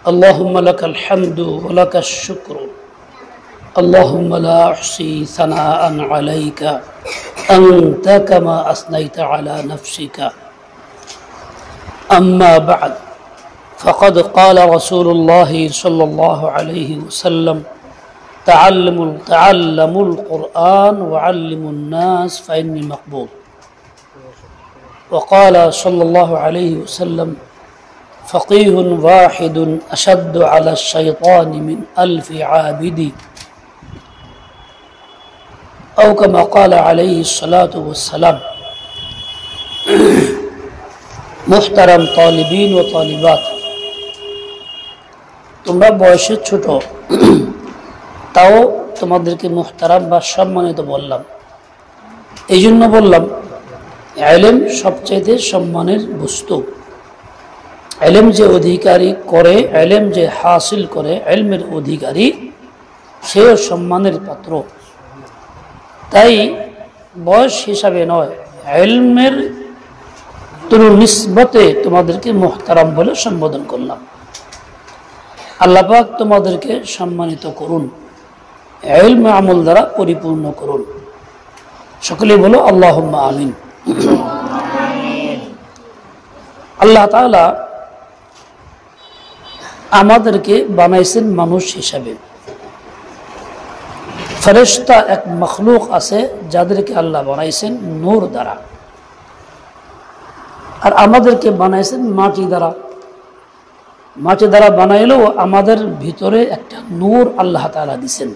اللهم لك الحمد ولك الشكر اللهم لا أحصي ثناء عليك أنت كما أثنيت على نفسك أما بعد فقد قال رسول الله صلى الله عليه وسلم تعلموا القرآن وعلموا الناس فإني مقبول وقال صلى الله عليه وسلم فقيه واحد أشد على الشيطان من 1000 عابد أو كما قال عليه الصلاة والسلام محترم طالبين व तालिबात তোমরা বয়সে ছোট তাও তোমাদেরকে মুহতারাম বা সম্মানিত বললাম এই জন্য বললাম ইলম সবচেয়ে সম্মানের বস্তু ইলম যে অধিকারী করে ইলম যে হাসিল করে ইলমের অধিকারী সেও সম্মানের পাত্র তাই বয়স হিসাবে নয় ইলমের নিসবতে তোমাদেরকে মুহতারাম বলে সম্বোধন করলাম আল্লাহ পাক তোমাদেরকে সম্মানিত করুন ইলম আমল দ্বারা পরিপূর্ণ করুন সকলেই বলো আল্লাহুম্মা আমিন আল্লাহ তাআলা আমাদেরকে বানাইছেন মানুষ হিসাবে ফেরেশতা এক মখলুক আছে যাদেরকে আল্লাহ বানাইছেন নূর দ্বারা আর আমাদেরকে বানাইছেন মাটি দ্বারা বানাইলেও আমাদের ভিতরে একটা নূর আল্লাহ তাআলা দিয়েছেন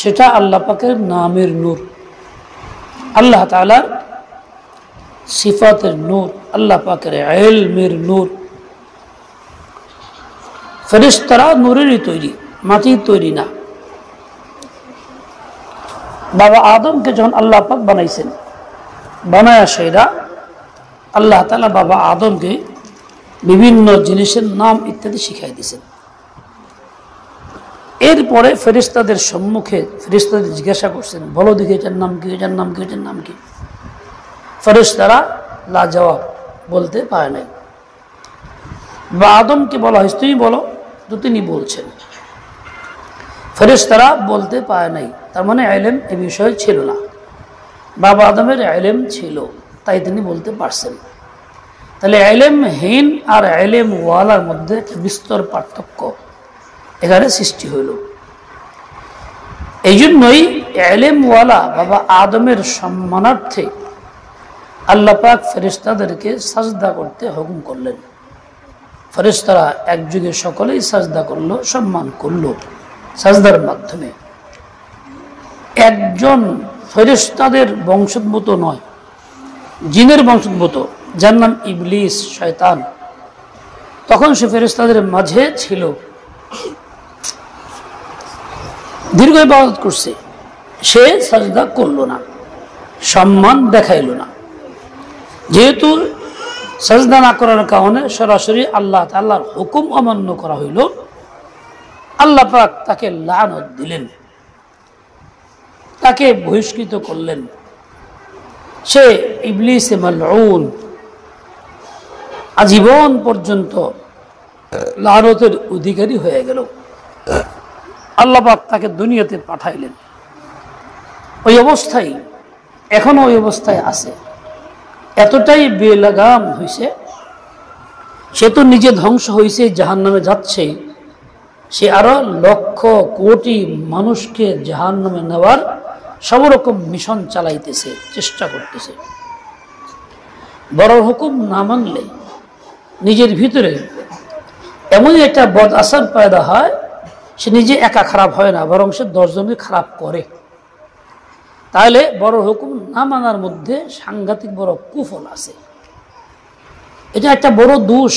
সেটা আল্লাহ পাকের নামের নূর আল্লাহ তাআলার সিফাতের নূর আল্লাহ পাকের ইলমের নূর ফেরেশতারা নূরেরই তৈরি মাটির তৈরি না বাবা আদমকে যখন আল্লাহ পাক বানাইছেন বানায়া সেরা আল্লাহ তাআলা বাবা আদমকে বিভিন্ন জিনিসের নাম ইত্যাদি শিখাই দিয়েছেন এরপরে ফেরেশতাদের সম্মুখে ফেরেশতাদের জিজ্ঞাসা করছেন বলো দেখি এটার নাম কি এটার নাম কি এটার নাম কি ফেরেশতারা লাজবাব বলতে পারে নাই বা আদমকে বলা হয়েছে তুমি বলো তো তিনি বলছেন ফেরেশতারা বলতে পারে নাই তার মানে ইলম এ বিষয়ে ছিল না বাবা আদমের ইলম ছিল তাই তিনি বলতে পারছেন তাহলে ইলমহীন আর ইলম ওয়ালার মধ্যে একটা বিস্তর পার্থক্য এখানে সৃষ্টি হইল এই জন্যই ইলম ওয়ালা বাবা আদমের সম্মানার্থে আল্লাহ পাক ফেরেশতাদেরকে সাজদা করতে হুকুম করলেন ফেরেশতারা একযুগে সকলেই সাজদা করলো সম্মান করলো সাজদার মাধ্যমে একজন ফেরেশতাদের বংশোদ্ভূত নয় জিনের বংশোদ্ভূত যার নাম ইবলিস শয়তান তখন সে ফেরেশতাদের মাঝে ছিল দীর্ঘ ইবাদত করছে সে সাজদা করলো না সম্মান দেখাইল না যেহেতু সাজদা না করার কারণে সরাসরি আল্লাহ তাআলার হুকুম অমান্য করা হইল আল্লাহ পাক তাকে লানত দিলেন তাকে বহিষ্কৃত করলেন সে ইবলিসে মালউন আজীবন পর্যন্ত লানতের অধিকারী হয়ে গেল আল্লাহ পাক তাকে দুনিয়াতে পাঠাইলেন ওই অবস্থায় এখনো ওই অবস্থায় আছে এতটাই বেলাগাম হয়েছে সে তো নিজে ধ্বংস হয়েছে জাহান্নামে যাচ্ছে সে আরো লক্ষ কোটি মানুষকে জাহান্নামে নেওয়ার সব রকম মিশন চালাইতেছে চেষ্টা করতেছে বড় হুকুম না মানলে নিজের ভিতরে এমনই একটা বদ আসর পয়দা হয় সে নিজে একা খারাপ হয় না বরং সে 10 জনকে খারাপ করে তাহলে বড় হুকুম না মানার মধ্যে সাংঘাতিক বড় কুফল আছে এটা একটা বড় দোষ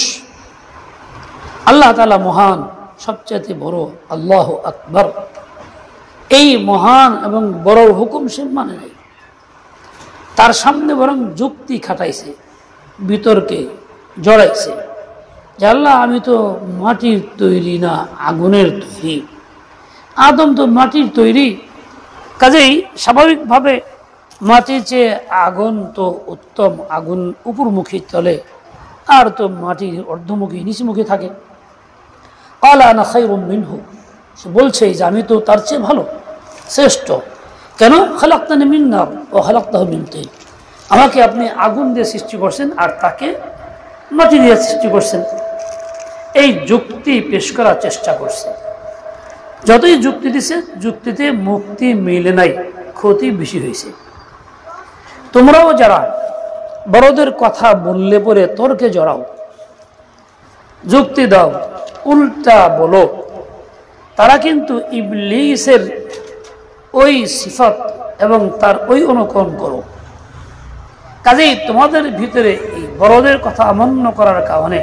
আল্লাহ তাআলা মহান সবচেয়ে বড় আল্লাহু আকবার এই মহান এবং বড় হুকুম সে মানে নাই তার সামনে বরং যুক্তি খাটাইছে বিতর্কে জড়াইছে যে আল্লাহ আমি তো মাটির তৈরি না আগুনের তৈরি আদম তো মাটির তৈরি কাজেই স্বাভাবিকভাবে মাটির চেয়ে আগুন তো উত্তম আগুন উপরমুখী চলে আর তো মাটির অর্ধমুখী নিচমুখী থাকে ক্বালা আনা খায়রুম মিনহু, সে বলছে যে আমি তো তার চেয়ে ভালো, শ্রেষ্ঠ। কেন? খালাকতানি মিন নার ওয়া খালাকতাহু মিন তিন, আমাকে আপনি আগুন দিয়ে সৃষ্টি করছেন আর তাকে মাটি দিয়ে সৃষ্টি করছেন। এই যুক্তি পেশ করার চেষ্টা করছে। যতই যুক্তি দিছে, যুক্তিতে মুক্তি মিলে নাই, ক্ষতি বেশি হয়েছে। তোমরাও যারা বড়দের কথা বললে পরে তর্কে জড়াও, যুক্তি দাও, উল্টা বলো, তারা কিন্তু ইবলীসের ওই সিফাত এবং তার ওই অনুকরণ করো। কাজেই তোমাদের ভিতরে এই বড়দের কথা অমান্য করার কারণে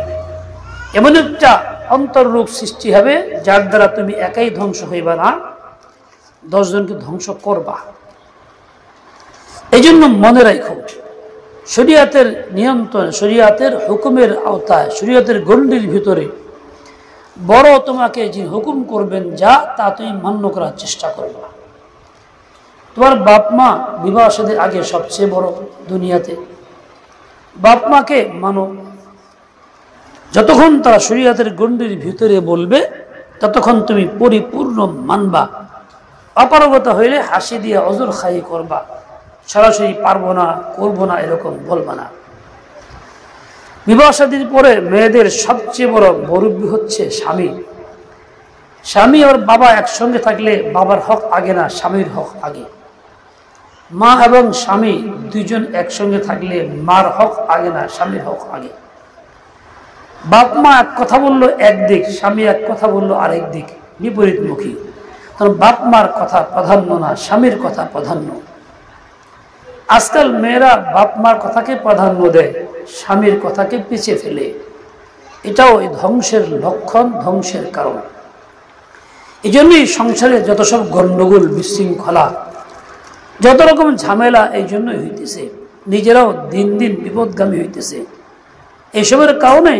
এমন একটা অন্তর্রোগ সৃষ্টি হবে, যার দ্বারা তুমি একাই ধ্বংস হইবা না, 10 জনকে ধ্বংস করবা। এই জন্য মনে রাখো, শরীয়তের নিয়ন্ত্রণ, শরীয়তের হুকুমের আওতায়, শরীয়তের গণ্ডির ভিতরে বড় তোমাকে যে হুকুম করবেন যা, তা তুমি মান্য করার চেষ্টা করবা। তোমার বাপ মা বিবাহ সাথে আগে সবচেয়ে বড় দুনিয়াতে, বাপ মাকে মানো। যতক্ষণ তারা শরীয়তের গণ্ডির ভিতরে বলবে, ততক্ষণ তুমি পরিপূর্ণ মানবা। অপারগতা হইলে হাসি দিয়ে অজর খাই করবা, সরাসরি পারবো না, করবো না এরকম বলবা না। বিবাহ শাদীর পরে মেয়েদের সবচেয়ে বড় মুরব্বি হচ্ছে স্বামী। স্বামী আর বাবা একসঙ্গে থাকলে বাবার হক আগে না, স্বামীর হক আগে। মা এবং স্বামী দুইজন একসঙ্গে থাকলে মার হক আগে না, স্বামীর হক আগে। বাপ মা এক কথা বললো একদিক, স্বামী এক কথা বললো আরেক দিক, বিপরীতমুখী। কারণ বাপ মার কথা প্রাধান্য না, স্বামীর কথা প্রাধান্য। আজকাল মেয়েরা বাপ মার কথাকে প্রাধান্য দেয়, স্বামীর কথাকে পিছিয়ে ফেলে। এটাও এই ধ্বংসের লক্ষণ, ধ্বংসের কারণ। এই জন্যই সংসারে যত সব গণ্ডগোল, বিশৃঙ্খলা, যত রকম ঝামেলা এই জন্যই হইতেছে। নিজেরাও দিন দিন বিপদগামী হইতেছে। এইসবের কারণে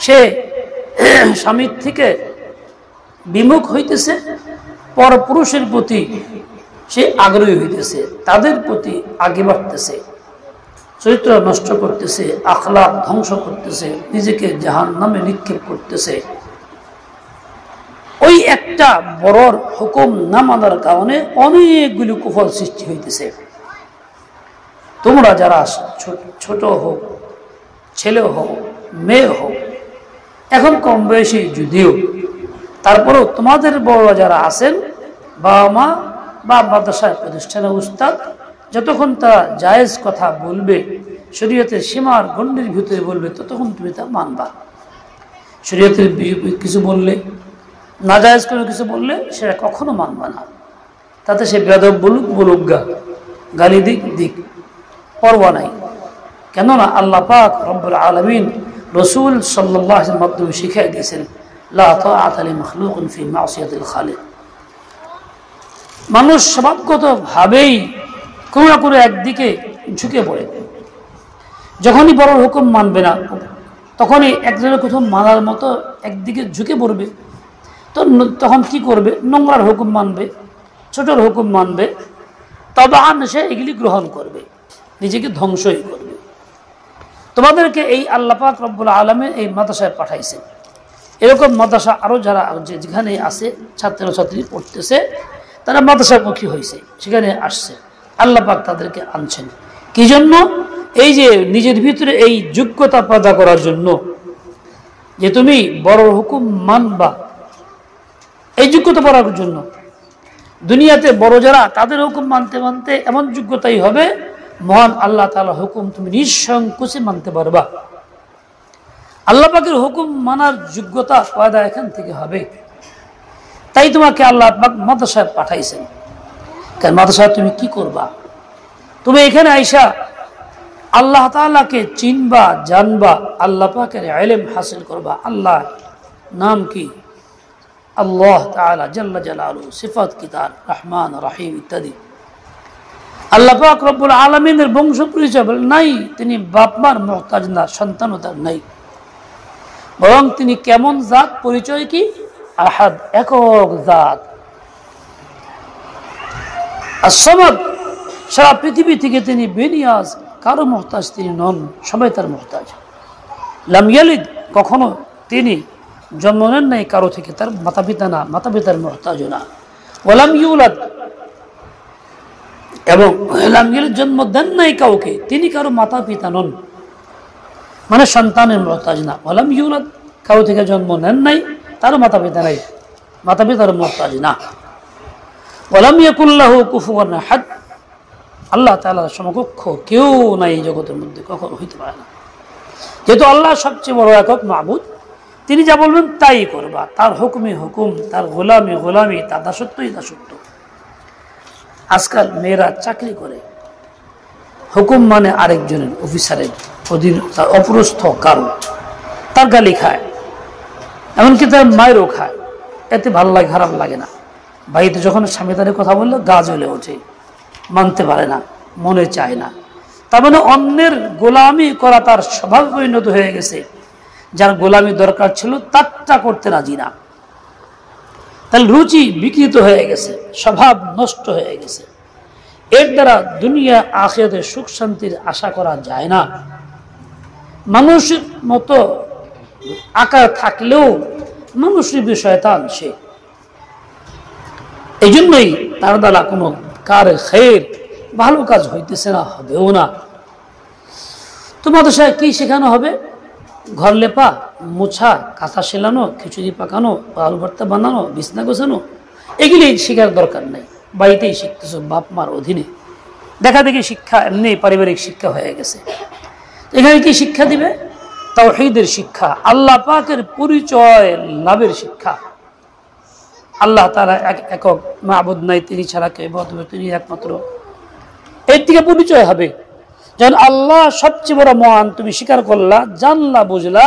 সে স্বামীর থেকে বিমুখ হইতেছে, পরপুরুষের প্রতি সে আগ্রহী হইতেছে, তাদের প্রতি আগে বাড়তেছে, চরিত্র নষ্ট করতেছে, আখলাক ধ্বংস করতেছে, নিজেকে জাহান্নামে নিক্ষেপ করতেছে। ওই একটা বড়র হুকুম না মানার কারণে অনেকগুলি কুফল সৃষ্টি হইতেছে। তোমরা যারা ছোট হোক, ছেলে হোক, মেয়ে হোক, এখন কম বয়সী যদিও, তারপরেও তোমাদের বড়রা যারা আছেন, বাবা মা বা মাদ্রাসায় প্রতিষ্ঠানের উস্তাদ, যতক্ষণ তারা জায়েজ কথা বলবে, শরীয়তের সীমার গণ্ডির ভিতরে বলবে, ততক্ষণ তুমি তা মানবা। শরীয়তের কিছু বললে, নাজায়েজ কোনো কিছু বললে সেটা কখনো মানবা না। তাতে সে বেদব বলুক গা, গালি দিক, পরোয়া নাই। কেননা আল্লাহ পাক রব্বুল আলামিন রসুল সাল্লাল্লাহু আলাইহি ওয়াসাল্লামের মাধ্যমে শিখিয়ে দিয়েছেন, লা তাআতা লিমাখলুকিন ফি মাসিয়াতিল খালিক। মানুষ স্বভাবগতভাবেই কোনো না কোনো একদিকে ঝুঁকে পড়ে। যখনই বড় হুকুম মানবে না, তখনই একজনের কথা মানার মতো একদিকে ঝুঁকে পড়বে। তো তখন কি করবে? নোংরার হুকুম মানবে, ছোটর হুকুম মানবে, তবে সে এগুলি গ্রহণ করবে, নিজেকে ধ্বংসই করবে। তোমাদেরকে এই আল্লাহ পাক রব্বুল আলামিন এই মাদ্রাসায় পাঠাইছে। এরকম মাদ্রাসা আরও যারা যেখানে আছে, ছাত্রছাত্রী পড়তেছে, তারা মাদ্রাসামুখী হয়েছে, সেখানে আসছে, আল্লাহ পাক তাদেরকে আনছেন। কি জন্য? এই যে নিজের ভিতরে এই যোগ্যতা পয়দা করার জন্য, যে তুমি বড় হুকুম মানবা, এই যোগ্যতা পড়ার জন্য। দুনিয়াতে বড় যারা, তাদের হুকুম মানতে মানতে এমন যোগ্যতাই হবে, মহান আল্লাহ তাআলা হুকুম তুমি নিঃসংকোচে মানতে পারবা। আল্লাহ পাকের হুকুম মানার যোগ্যতা পয়দা এখান থেকে হবে। তাই তোমাকে আল্লাহ পাক মাদ্রাসায় পাঠাইছেন। কারণ মাদ্রাসায় তুমি কি করবা? তুমি এখানে আইসা আল্লাহ তাআলাকে চিনবা, জানবা, আল্লাহ পাকের ইলম হাসিল করবা। আল্লাহ নাম কি? আল্লাহ তাআলা জাল্লা জালালুহু, সিফাত কি তার, রহমান রহিম ইত্যাদি। আল্লাহ পাক রব্বুল আলামিনের বংশ পরিচয় নাই, তিনি বাপ মার মুহতাজ না, সন্তানও তার নাই। বরং তিনি কেমন জাত, পরিচয় কি? আহাদ, একক জাত। as-samad, সারা পৃথিবী থেকে তিনি বেনিয়াজ, কারো মুহতাজ তিনি নন, সবাই তার মুহতাজ। লাম ইয়ালিদ, কখনো তিনি জন্ম নেন নাই কারো থেকে, তার মাতা পিতা না, মাতা পিতার মুহতাজ না। ওয়ালাম ইউলাদ, এবং লাম ইয়ালিদ জন্ম দেন নাই কাউকে, তিনি কারো মাতা পিতা নন, মানে সন্তানের মুহতাজ না। ওয়ালাম ইউলাদ, কারো থেকে জন্ম নেন নাই, তারও মাতা পিতা নাই, মাতা পিতার মুহতাজ না। ওয়ালাম ইয়াকুল লাহু কুফুয়ান আহাদ, আল্লাহ তাআলার সমকক্ষ কেউ নাই এই জগতের মধ্যে, কখনো হইতে পারে না। যেহেতু আল্লাহ সবচেয়ে বড় একক মাবুদ, তিনি যা বলবেন তাই করবা, তার হুকুমে হুকুম, তার গোলামি গোলামি, তার দাসত্বই দাসত্ব। আজকাল মেয়েরা চাকরি করে, হুকুম মানে আরেকজনের, অফিসারের অধীন, তার অপরস্থ কারো, তার গালি খায়, এমনকি তার মায়েরও খায়। এতে ভালো লাগে, খারাপ লাগে না। বাড়িতে যখন স্বামী তাদের কথা বললে গা জ্বলে ওঠে, মানতে পারে না, মনে চায় না। তার মানে অন্যের গোলামি করা তার স্বভাব পরিণত হয়ে গেছে, যার গোলামি দরকার ছিল তারটা করতে রাজি না। তাহলে রুচি বিকৃত হয়ে গেছে, স্বভাব নষ্ট হয়ে গেছে। এর দ্বারা দুনিয়া আখিরাতে সুখ শান্তির আশা করা যায় না। মানুষের মতো আকার থাকলেও মানুষের শয়তান সে, এই জন্যই তার দ্বারা কোনো কার খের ভালো কাজ হইতেছে না, হবেও না। তোমাদের সাথে কি শেখানো হবে? ঘর লেপা, মোছা, কাঁথা সেলানো, খিচুড়ি পাকানো, আলু ভর্তা বানানো, বিছনা গোছানো, এগুলি শেখার দরকার নেই। বাড়িতেই শিখতেছো বাপ মার অধীনে। দেখা দেখি শিক্ষা এমনি পারিবারিক শিক্ষা হয়ে গেছে। এখানে কি শিক্ষা দিবে? তাওহীদের শিক্ষা, আল্লাহ পাকের পরিচয় লাভের শিক্ষা। আল্লাহ তাআলা একক মাবুদ নাই, তিনি ছাড়া কেউ ইবাদত হবে, তিনি একমাত্র। এর থেকে পরিচয় হবে যখন আল্লাহ সবচেয়ে বড় মহান তুমি স্বীকার করলা, জানলা, বুঝলা,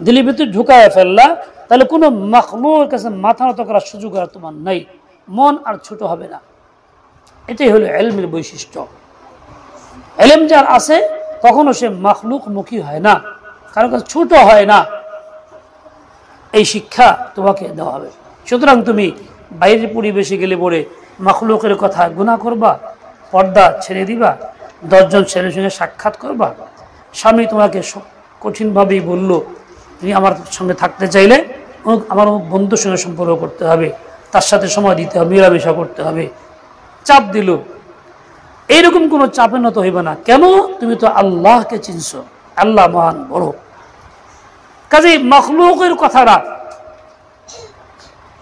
দিলের ভিতরে ঢুকায় ফেললা, তাহলে কোনো মাখলুকের কাছে মাথা নত করার সুযোগ আর তোমার নাই, মন আর ছোট হবে না। এটাই হলো ইলমের বৈশিষ্ট্য। ইলম যার আছে কখনো সে মাখলুক মুখী হয় না, কারো কাছে ছোট হয় না। এই শিক্ষা তোমাকে দেওয়া হবে। সুতরাং তুমি বাইরের পরিবেশে গেলে পরে মাখলুকের কথা গুনাহ করবা, পর্দা ছেড়ে দিবা, 10 জন ছেলের সঙ্গে সাক্ষাৎ করবা, স্বামী তোমাকে কঠিনভাবেই বললো তুমি আমার সঙ্গে থাকতে চাইলে আমার বন্ধুর সঙ্গে সম্পর্ক করতে হবে, তার সাথে সময় দিতে হবে, মেলামেশা করতে হবে, চাপ দিল। এইরকম কোনো চাপে নত হইবে না। কেন? তুমি তো আল্লাহকে চিনছো, আল্লাহ মহান বড়। কাজেই মাখলুকের কথাটা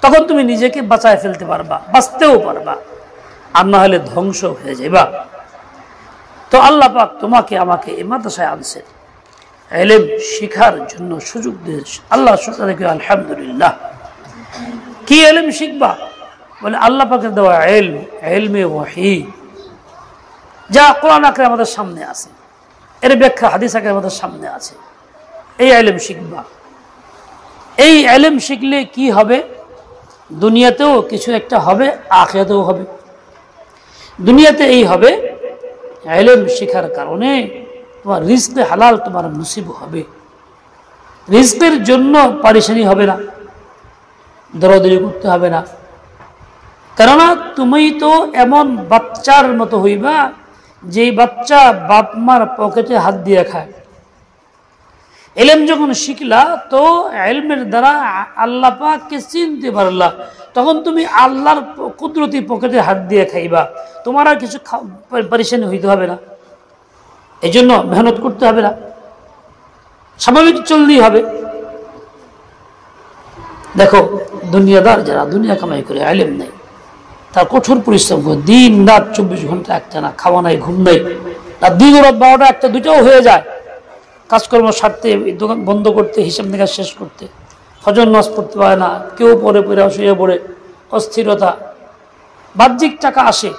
তখন তুমি নিজেকে বাঁচায় ফেলতে পারবা, বাঁচতেও পারবা, আর না হলে ধ্বংস হয়ে যাইবা। তো আল্লাহ পাক তোমাকে আমাকে এই মাদ্রাসায় আনছেন ইলম শিখার জন্য, সুযোগ দিয়েছে। আল্লাহ শুকর দেখি আলহামদুলিল্লাহ। কি ইলম শিখবা? বলে আল্লাহ পাকের দেওয়া ইলম, ইলমে ওয়াহী, যা কোরআন আকারে আমাদের সামনে আছে, এর ব্যাখ্যা হাদিস আকারে আমাদের সামনে আছে। এই ইলম শিখবা। এই ইলম শিখলে কি হবে? দুনিয়াতেও কিছু একটা হবে, আখিরাতেও হবে। দুনিয়াতে এই হবে, ইলম শিখার কারণে তোমার রিজকে হালাল তোমার নসিব হবে, রিজকের জন্য পরেশানি হবে না, দৌড়াদৌড়ি করতে হবে না। কেননা তুমি তো এমন বাচ্চার মতো হইবা যে বাচ্চা বাপ মার পকেটে হাত দিয়ে খায়। ইলম যখন শিখলা তো ইলমের দ্বারা আল্লাহ পাককে চিনতে পারলা, তখন তুমি আল্লাহর কুদরতি পকেটে হাত দিয়ে খাইবা, তোমার আর কিছু পরেশানি হইতে হবে না। এই জন্য মেহনত করতে হবে না, স্বাভাবিক চললেই হবে। দেখো দুনিয়াদার যারা দুনিয়া কামাই করে ইলম নেই, তার কঠোর পরিশ্রম করে দিন রাত 24 ঘন্টা একটা না, খাওয়া নাই, ঘুম নাই, রাত 2 রাত 12টা 1টা 2টাও হয়ে যায় কাজকর্ম সারতে, দোকান বন্ধ করতে, হিসাব নিকাশ শেষ করতে। ফজর নামাজ পড়তে পারে না, কেউ পরে শুয়ে পড়ে, অস্থিরতা। বাহ্যিক টাকা আসে,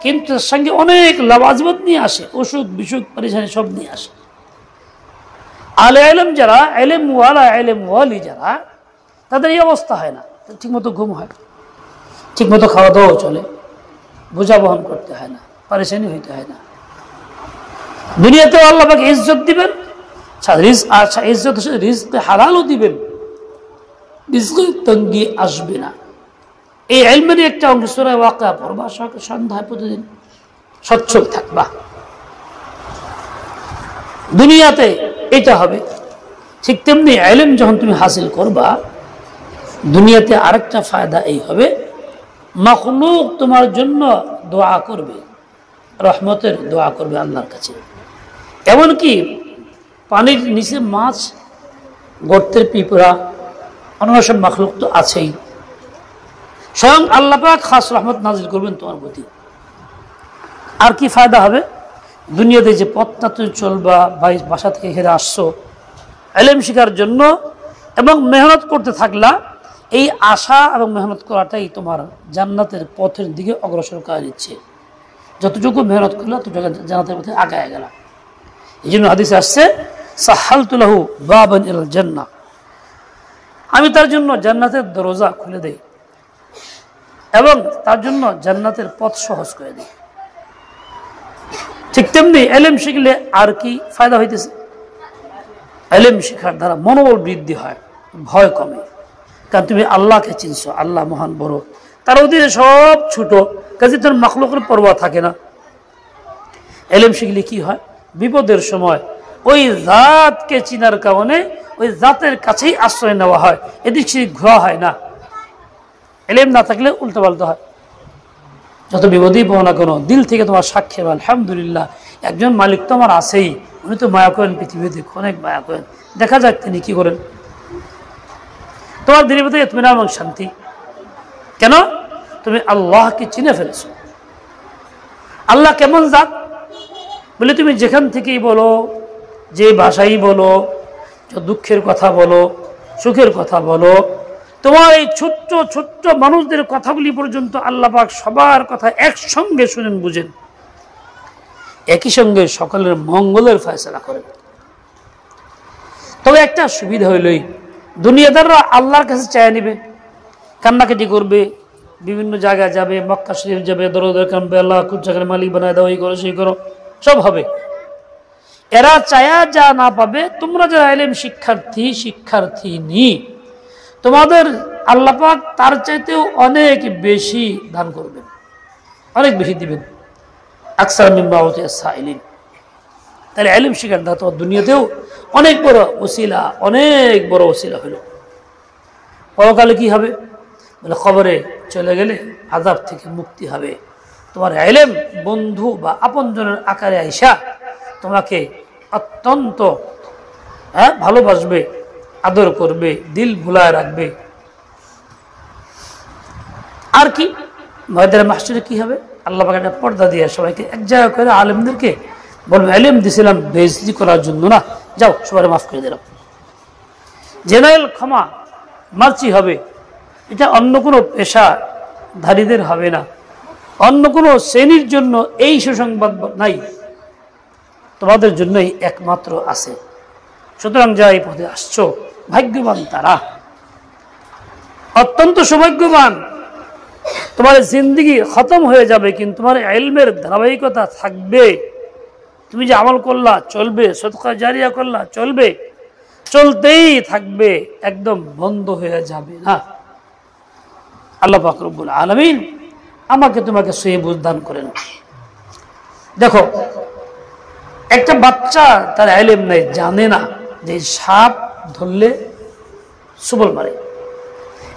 কিন্তু তার সঙ্গে অনেক লাভাজমত নিয়ে আসে, অসুখ বিসুখ পরেশানি সব নিয়ে আসে। আলে ইলম যারা, ইলম ওয়ালা ইলম ওয়ালি যারা, তাদের এই অবস্থা হয় না। ঠিকমতো ঘুম হয়, ঠিকমতো খাওয়া দাওয়াও চলে, বোঝা বহন করতে হয় না, পরেশানি হইতে হয় না। দুনিয়াতেও আল্লাহ পাক ইজ্জত দিবেন, ইজ্জত রিজকে হালালও দিবেন, রিজকে তঙ্গি আসবে না। এই ইলমেরই একটা অংশ সূরা ওয়াকিয়া পড়বা, সন্ধ্যায় প্রতিদিন সচ্ছল থাকবা। দুনিয়াতে এটা হবে, ঠিক তেমনি ইলম যখন তুমি হাসিল করবা, দুনিয়াতে আরেকটা ফায়দা এই হবে, মাখলুক তোমার জন্য দোয়া করবে, রহমতের দোয়া করবে আল্লাহর কাছে। এমনকি পানির নিচে মাছ, গর্তের পিঁপড়া, অন্য সব মাখলুক তো আছেই, স্বয়ং আল্লাহ পাক খাস রহমত নাজিল করবেন তোমার প্রতি। আর কি ফায়দা হবে? দুনিয়াতে যে পথটা তুমি চলবা, বাসা থেকে হেরে আসছো ইলম শিখার জন্য এবং মেহনত করতে থাকলা, এই আশা এবং মেহনত করাটাই তোমার জান্নাতের পথের দিকে অগ্রসর করে দিচ্ছে। যতটুকু মেহনত করলা ততটুকু জান্নাতের পথে আগায় গেলা। এই জন্য হাদিসে আসছে, সাহালতু লাহু বাবান ইলাল জান্নাহ, আমি তার জন্য জান্নাতের দরজা খুলে দেই এবং তার জন্য জান্নাতের পথ সহজ করে দিই। ঠিক তেমনি ইলম শিখলে আর কি ফায়দা হইতেছে? ইলম শিখার দ্বারা মনোবল বৃদ্ধি হয়, ভয় কমে, কারণ তুমি আল্লাহকে চিনছো, আল্লাহ মহান বড়, তার অধীনে সব ছোট, কাজে তোর মাখলুকের পরোয়া থাকে না। ইলম শিখলে কি হয়? বিপদের সময় ওই জাতকে চিনার কারণে ওই জাতের কাছেই আশ্রয় নেওয়া হয়, এদিক সেদিক ঘোরা হয় না। ইলম না থাকলে উল্টোপাল্টা হয়। যত বিপদেই পাও না কেন, দিল থেকে তোমার সাক্ষী, আলহামদুলিল্লাহ একজন মালিক তো আমার আছেই, উনি তো মায়া করেন, পৃথিবীতে অনেক মায়া করেন, দেখা যাক তিনি কি করেন। তোমার দিনের ভিতরে ইতমিনান এবং শান্তি। কেন? তুমি আল্লাহকে চিনে ফেলেছো। আল্লাহ কেমন জাত বলে তুমি যেখান থেকেই বলো, যে ভাষাই বলো, দুঃখের কথা বলো, সুখের কথা বলো, তোমার এই ছোট্ট ছোট্ট মানুষদের কথাগুলি পর্যন্ত আল্লাহ পাক সবার কথা একসঙ্গে শুনেন, বুঝেন, একই সঙ্গে সকলের মঙ্গলের ফয়সালা করেন। তবে একটা সুবিধা হইলই, দুনিয়াদাররা আল্লাহর কাছে চায় নিবে, কান্নাকাটি করবে, বিভিন্ন জায়গায় যাবে, মক্কা শরীফ যাবে, দরদের কানবে, আল্লাহ কুছ জায়গার মালিক বানায় দাও, এই করো সেই করো, সব হবে। এরা চায়া যা না পাবে, তোমরা যারা ইলম শিক্ষার্থী তোমাদের আল্লাহ পাক তার চাইতেও অনেক বেশি দান করবেন, অনেক বেশি দিবেন। আকসার মিম্মা উতিয়া সাইলিন। তাহলে ইলম শিখার দ্বারা তোমার দুনিয়াতেও অনেক বড় ওসিলা হলো। পরকালে কি হবে? বলে কবরে চলে গেলে আযাব থেকে মুক্তি হবে। তোমার ইলম বন্ধু বা আপনজনের আকারে আইসা তোমাকে অত্যন্ত ভালোবাসবে, আদর করবে, দিল ভুলায় রাখবে। আর কি ময়দানে মাহশরে কি হবে? আল্লাহ পাক একটা পর্দা দিয়ে সবাইকে এক জায়গা করে আলেমদেরকে বলবে, ইলম দিছিলাম বেইজ্জতি করার জন্য না, যাও সবাই মাফ করে দিলাম। জেনারেল ক্ষমা মার্চি হবে। এটা অন্য কোনো পেশাধারীদের হবে না, অন্য কোনো শ্রেণীর জন্য এই সুসংবাদ নাই, তোমাদের জন্যই একমাত্র আছে। সুতরাং যা এই পথে আসছো, ভাগ্যবান তারা, অত্যন্ত সৌভাগ্যবান। তোমার জিন্দেগি খতম হয়ে যাবে, কিন্তু তোমার ইলমের ধারাবাহিকতা থাকবে। তুমি যে আমল করলা চলবে, সদকা জারিয়া করলা চলবে, চলতেই থাকবে, একদম বন্ধ হয়ে যাবে না। আল্লাহ পাক রব্বুল আলামিন আমাকে তোমাকে সহি বুঝ দান করেন। দেখো, একটা বাচ্চা তার ইলম নেই, জানে না যে সাপ ধরলে সবল মারে,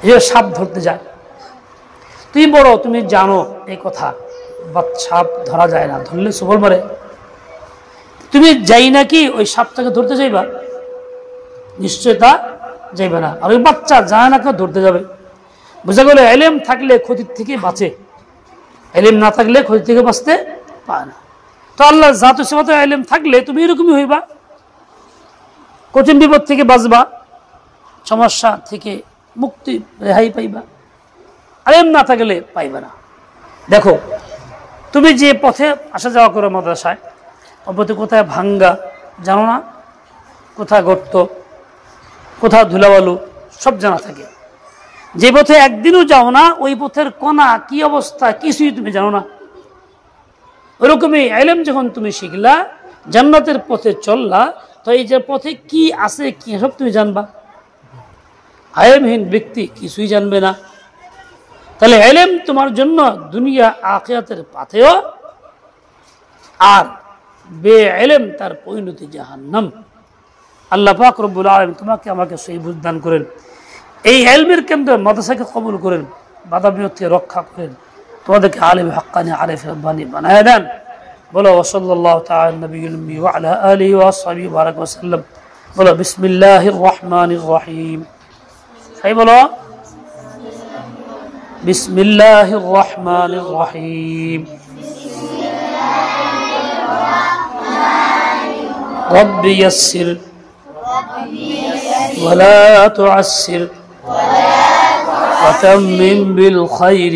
এই যে সাপ ধরতে যায়। তুমি বড়, তুমি জানো এই কথা, সাপ ধরা যায় না, ধরলে সবল মারে। তুমি যাই নাকি ওই সাপটাকে ধরতে যাইবা? নিশ্চয় তা যাইবে না। আর ওই বাচ্চা যায় না, কেউ ধরতে যাবে। বোঝা গেল ইলম থাকলে ক্ষতির থেকে বাঁচে, ইলম না থাকলে ক্ষতি থেকে বাঁচতে পারে না। তো আল্লাহ জাত সিফাতে ইলম থাকলে তুমি এরকমই হইবা, কঠিন বিপদ থেকে বাঁচবা, সমস্যা থেকে মুক্তি রেহাই পাইবা। ইলম না থাকলে পাইবা না। দেখো, তুমি যে পথে আসা যাওয়া করো মাদ্রাসায়, ওই পথে কোথায় ভাঙ্গা জানো না, কোথায় গর্ত, কোথায় ধুলাবালু, সব জানা থাকে। যে পথে একদিনও যাও না, ওই পথের কোনা কি অবস্থা কিছুই তুমি জানো না। ওরকমই ইলম যখন তুমি শিখলা, জান্নাতের পথে চললা, তো এই যে পথে কি আছে কি সব তুমি জানবা। ইলমহীন ব্যক্তি কিছুই জানবে না। তাহলে ইলম তোমার জন্য দুনিয়া আখিরাতের পাথেয়, আর বে ইলম তার পরিণতি জাহান্নাম। আল্লাহ পাক রব্বুল আলামিন তোমাকে আমাকে সেই বুঝ দান করেন, এই ইলমের কেন্দ্র মাদ্রাসাকে কবুল করেন, বাধা বিপত্তি রক্ষা করেন, তোমাদেরকে আলিম হাক্কানি আরিফ রব্বানি বানায় দেন। বলো ওয়াসাল্লাল্লাহু তাআলা নবিয়ুল উম্মি ওয়া আলা আলিহি ওয়া আসহাবিহি বারাক ওয়া সাল্লাম। বলো বিসমিল্লাহির রহমানির রহিম। তাই বলো বিসমিল্লাহির রহমানির রহিম। رب يسر ولا تعسر وتمم بالخير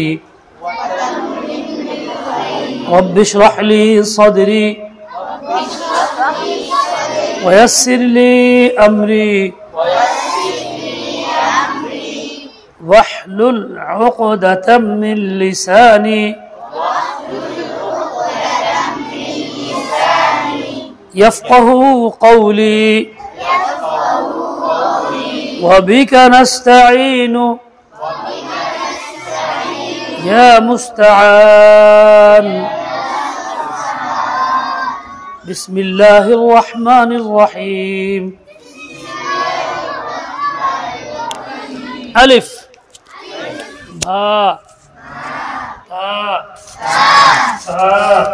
رب اشرح لي صدري ويسر لي أمري واحلل عقدة من لساني يفقه قولي وبك نستعين يا مستعان. بسم الله الرحمن الرحيم. ألف باء تاء ثاء